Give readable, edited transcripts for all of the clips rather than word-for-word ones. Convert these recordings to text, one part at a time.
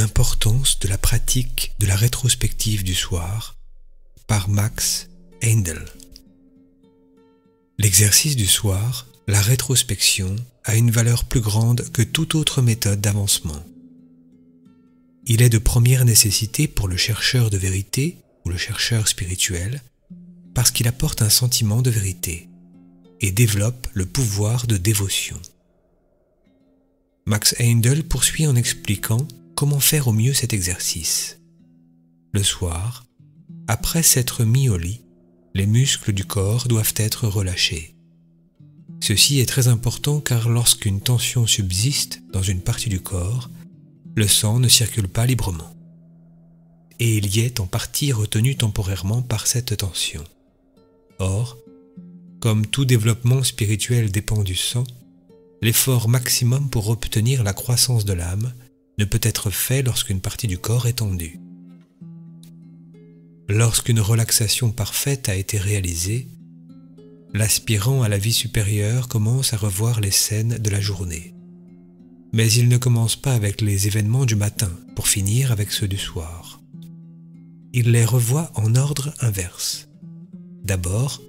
L'importance de la pratique de la rétrospective du soir par Max Heindel. L'exercice du soir, la rétrospection, a une valeur plus grande que toute autre méthode d'avancement. Il est de première nécessité pour le chercheur de vérité ou le chercheur spirituel parce qu'il apporte un sentiment de vérité et développe le pouvoir de dévotion. Max Heindel poursuit en expliquant comment faire au mieux cet exercice. Le soir, après s'être mis au lit, les muscles du corps doivent être relâchés. Ceci est très important car lorsqu'une tension subsiste dans une partie du corps, le sang ne circule pas librement. Et il y est en partie retenu temporairement par cette tension. Or, comme tout développement spirituel dépend du sang, l'effort maximum pour obtenir la croissance de l'âme ne peut être fait lorsqu'une partie du corps est tendue. Lorsqu'une relaxation parfaite a été réalisée, l'aspirant à la vie supérieure commence à revoir les scènes de la journée. Mais il ne commence pas avec les événements du matin pour finir avec ceux du soir. Il les revoit en ordre inverse. D'abord,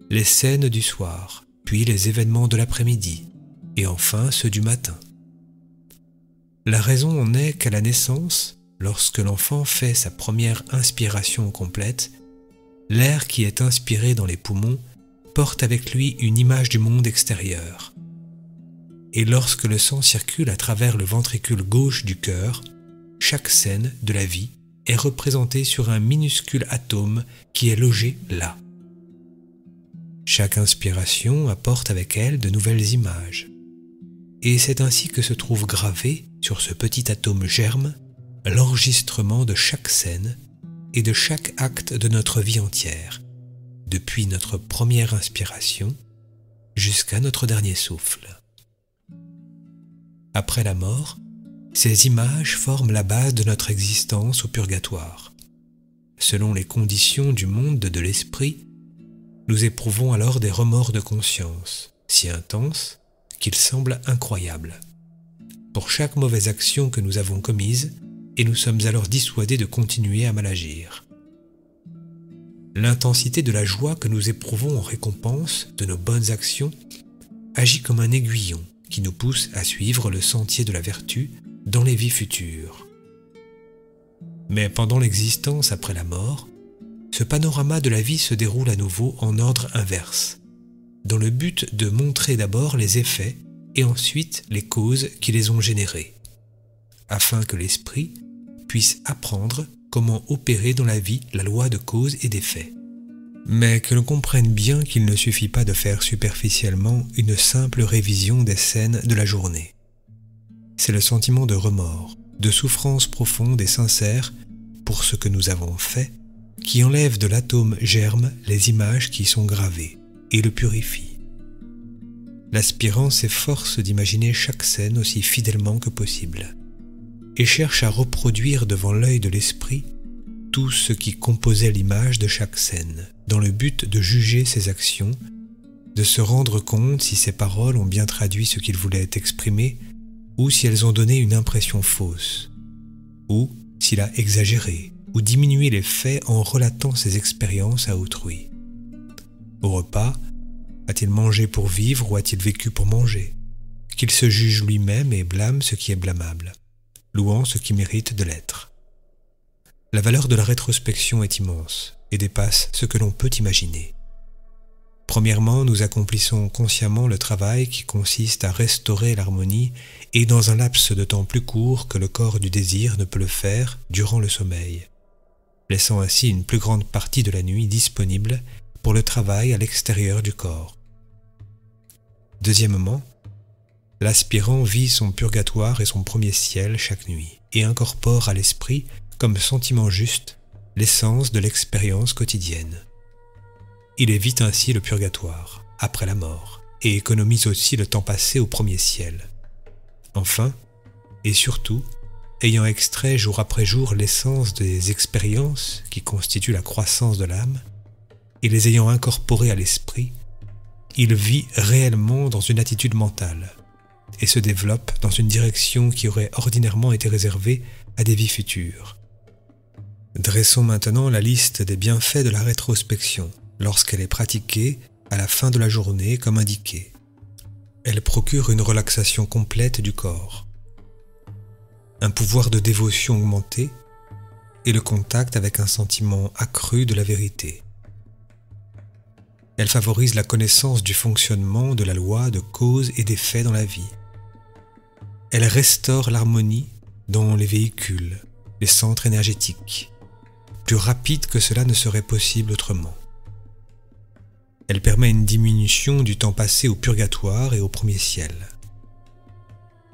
les scènes du soir, puis les événements de l'après-midi, et enfin ceux du matin. La raison en est qu'à la naissance, lorsque l'enfant fait sa première inspiration complète, l'air qui est inspiré dans les poumons porte avec lui une image du monde extérieur. Et lorsque le sang circule à travers le ventricule gauche du cœur, chaque scène de la vie est représentée sur un minuscule atome qui est logé là. Chaque inspiration apporte avec elle de nouvelles images. Et c'est ainsi que se trouve gravé sur ce petit atome germe l'enregistrement de chaque scène et de chaque acte de notre vie entière, depuis notre première inspiration jusqu'à notre dernier souffle. Après la mort, ces images forment la base de notre existence au purgatoire. Selon les conditions du monde de l'esprit, nous éprouvons alors des remords de conscience, si intenses qu'ils semblent incroyables, pour chaque mauvaise action que nous avons commise, et nous sommes alors dissuadés de continuer à mal agir. L'intensité de la joie que nous éprouvons en récompense de nos bonnes actions agit comme un aiguillon qui nous pousse à suivre le sentier de la vertu dans les vies futures. Mais pendant l'existence après la mort, ce panorama de la vie se déroule à nouveau en ordre inverse, dans le but de montrer d'abord les effets et ensuite les causes qui les ont générés, afin que l'esprit puisse apprendre comment opérer dans la vie la loi de cause et d'effet. Mais que l'on comprenne bien qu'il ne suffit pas de faire superficiellement une simple révision des scènes de la journée. C'est le sentiment de remords, de souffrance profonde et sincère pour ce que nous avons fait, qui enlève de l'atome germe les images qui y sont gravées et le purifie. L'aspirant s'efforce d'imaginer chaque scène aussi fidèlement que possible et cherche à reproduire devant l'œil de l'esprit tout ce qui composait l'image de chaque scène, dans le but de juger ses actions, de se rendre compte si ses paroles ont bien traduit ce qu'il voulait exprimer ou si elles ont donné une impression fausse, ou s'il a exagéré ou diminué les faits en relatant ses expériences à autrui. Au repas, a-t-il mangé pour vivre ou a-t-il vécu pour manger? Qu'il se juge lui-même et blâme ce qui est blâmable, louant ce qui mérite de l'être. La valeur de la rétrospection est immense et dépasse ce que l'on peut imaginer. Premièrement, nous accomplissons consciemment le travail qui consiste à restaurer l'harmonie et dans un laps de temps plus court que le corps du désir ne peut le faire durant le sommeil, laissant ainsi une plus grande partie de la nuit disponible pour le travail à l'extérieur du corps. Deuxièmement, l'aspirant vit son purgatoire et son premier ciel chaque nuit et incorpore à l'esprit, comme sentiment juste, l'essence de l'expérience quotidienne. Il évite ainsi le purgatoire, après la mort, et économise aussi le temps passé au premier ciel. Enfin, et surtout, ayant extrait jour après jour l'essence des expériences qui constituent la croissance de l'âme, et les ayant incorporées à l'esprit, il vit réellement dans une attitude mentale, et se développe dans une direction qui aurait ordinairement été réservée à des vies futures. Dressons maintenant la liste des bienfaits de la rétrospection lorsqu'elle est pratiquée à la fin de la journée comme indiqué. Elle procure une relaxation complète du corps, un pouvoir de dévotion augmenté et le contact avec un sentiment accru de la vérité. Elle favorise la connaissance du fonctionnement de la loi de cause et d'effet dans la vie. Elle restaure l'harmonie dans les véhicules, les centres énergétiques, plus rapide que cela ne serait possible autrement. Elle permet une diminution du temps passé au purgatoire et au premier ciel.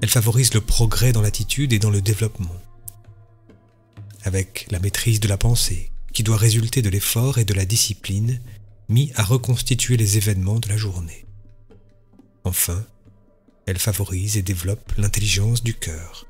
Elle favorise le progrès dans l'attitude et dans le développement, avec la maîtrise de la pensée, qui doit résulter de l'effort et de la discipline mis à reconstituer les événements de la journée. Enfin, elle favorise et développe l'intelligence du cœur.